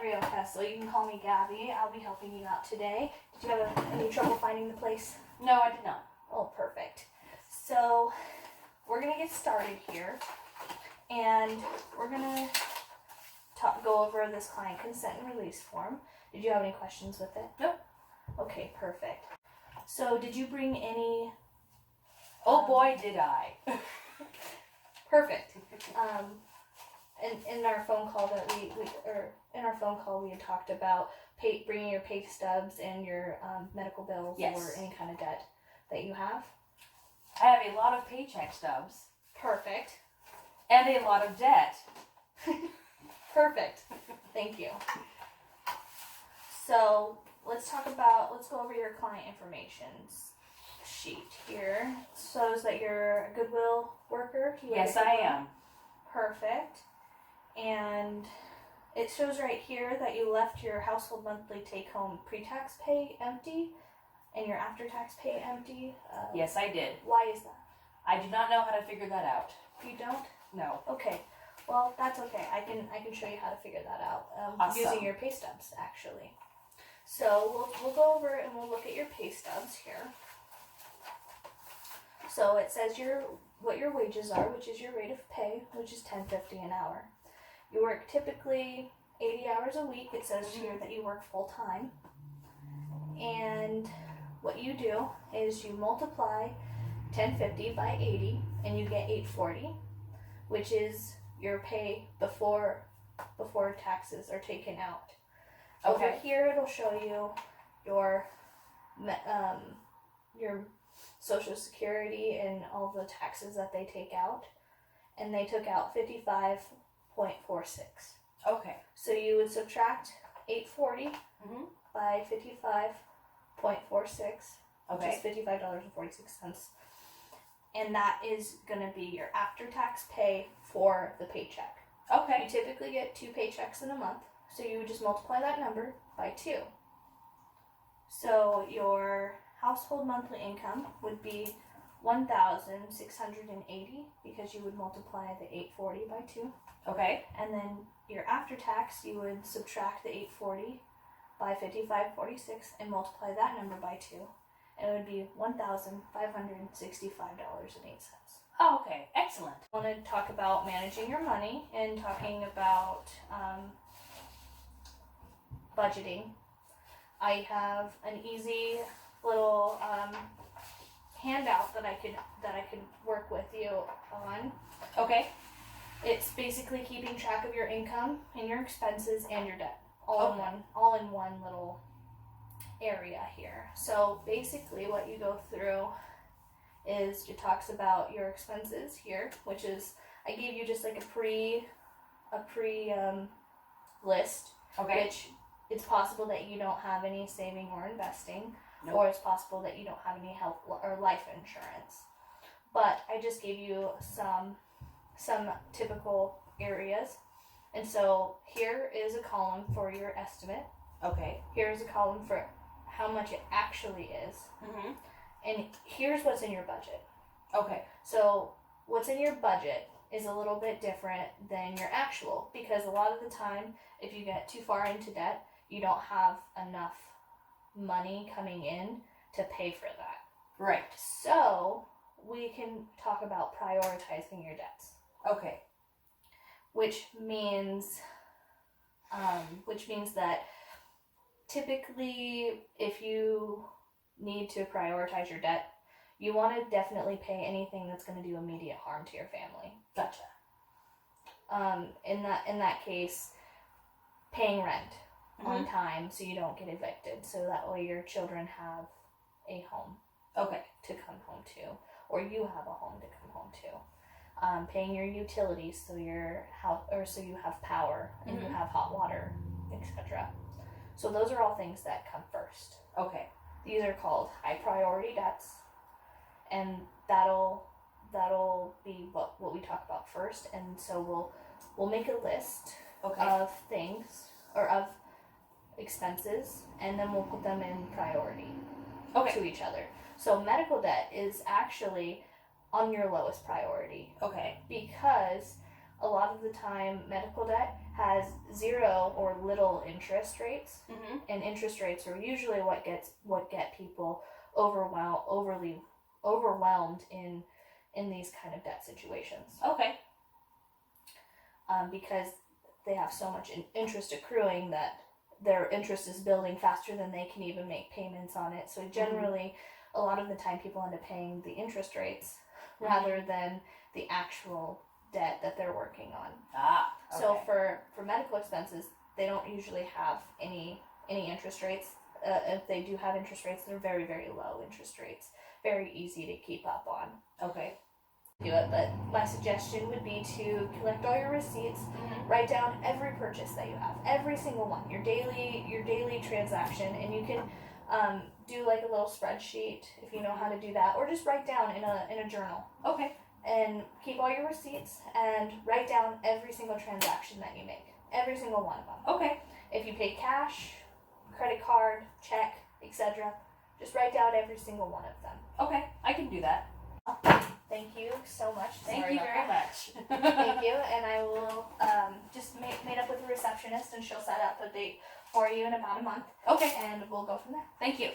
Embryo Castle. You can call me Gabby. I'll be helping you out today. Did you have any trouble finding the place? No, I did not. Oh, perfect. So, we're going to get started here. And we're going to go over this client consent and release form. Did you have any questions with it? Nope. Okay, perfect. So, did you bring any... Oh boy, did I. Perfect. In our phone call we had talked about bringing your pay stubs and your medical bills or any kind of debt that you have. I have a lot of paycheck stubs. Perfect. And a lot of debt. Perfect. Thank you. So let's go over your client information sheet here. Shows that you're a Goodwill worker. Yes, I am. Perfect. And it shows right here that you left your household monthly take-home pre-tax pay empty and your after-tax pay empty. Yes, I did. Why is that? I do not know how to figure that out. You don't? No. Okay. Well, that's okay. I can show you how to figure that out awesome. Using your pay stubs, actually. So we'll go over and we'll look at your pay stubs here. So it says what your wages are, which is your rate of pay, which is $10.50 an hour. You work typically 80 hours a week. It says here that you work full time. And what you do is you multiply $10.50 by 80 and you get $8.40, which is your pay before taxes are taken out. Okay. Over here it'll show you your Social Security and all the taxes that they take out, and they took out 55.46. Okay. So you would subtract 840 by 55.46, which is $55.46, and that is going to be your after-tax pay for the paycheck. Okay. You typically get 2 paychecks in a month, so you would just multiply that number by 2. So your household monthly income would be $1,680 because you would multiply the $840 by 2. Okay. And then your after tax, you would subtract the $840 by 55.46 and multiply that number by 2. And it would be $1,565.08. Oh, okay. Excellent. I want to talk about managing your money and talking about budgeting. I have an easy little handout that I could work with you on. Okay. It's basically keeping track of your income and your expenses and your debt all in one little area here. So basically what you go through is it talks about your expenses here, which is I gave you just like a pre list, which it's possible that you don't have any saving or investing. Nope. Or it's possible that you don't have any health or life insurance. But I just gave you some typical areas. And so here is a column for your estimate. Okay. Here's a column for how much it actually is. Mm-hmm. And here's what's in your budget. Okay. So what's in your budget is a little bit different than your actual, because a lot of the time, if you get too far into debt, you don't have enough money coming in to pay for that. Right. So we can talk about prioritizing your debts. Okay. Which means that typically if you need to prioritize your debt, you want to definitely pay anything that's going to do immediate harm to your family. Gotcha. In that case, paying rent on time so you don't get evicted, so that way your children have a home to come home to, or you have a home to come home to. Paying your utilities so your house, or so you have power and you have hot water, etc. So those are all things that come first. Okay. These are called high priority debts, and that'll be what we talk about first. And so we'll make a list of things or of expenses, and then we'll put them in priority to each other. So medical debt is actually on your lowest priority. Okay. Because a lot of the time medical debt has zero or little interest rates, Mm-hmm. and interest rates are usually what get people overly overwhelmed in these kind of debt situations. Okay. Because they have so much interest accruing that their interest is building faster than they can even make payments on it. So generally, a lot of the time, people end up paying the interest rates rather than the actual debt that they're working on. Ah. Okay. So for medical expenses, they don't usually have any interest rates. If they do have interest rates, they're very, very low interest rates. Very easy to keep up on. Okay. Do it, but my suggestion would be to collect all your receipts, write down every purchase that you have, every single one, your daily transaction, and you can do like a little spreadsheet if you know how to do that, or just write down in a journal. Okay. And keep all your receipts and write down every single transaction that you make, every single one of them. Okay. If you pay cash, credit card, check, etc., just write down every single one of them. Okay, I can do that. Thank you so much. Thank Sorry you about very that. much. Thank you, and I will just made up with the receptionist, and she'll set up a date for you in about a month, Okay, and we'll go from there. thank you.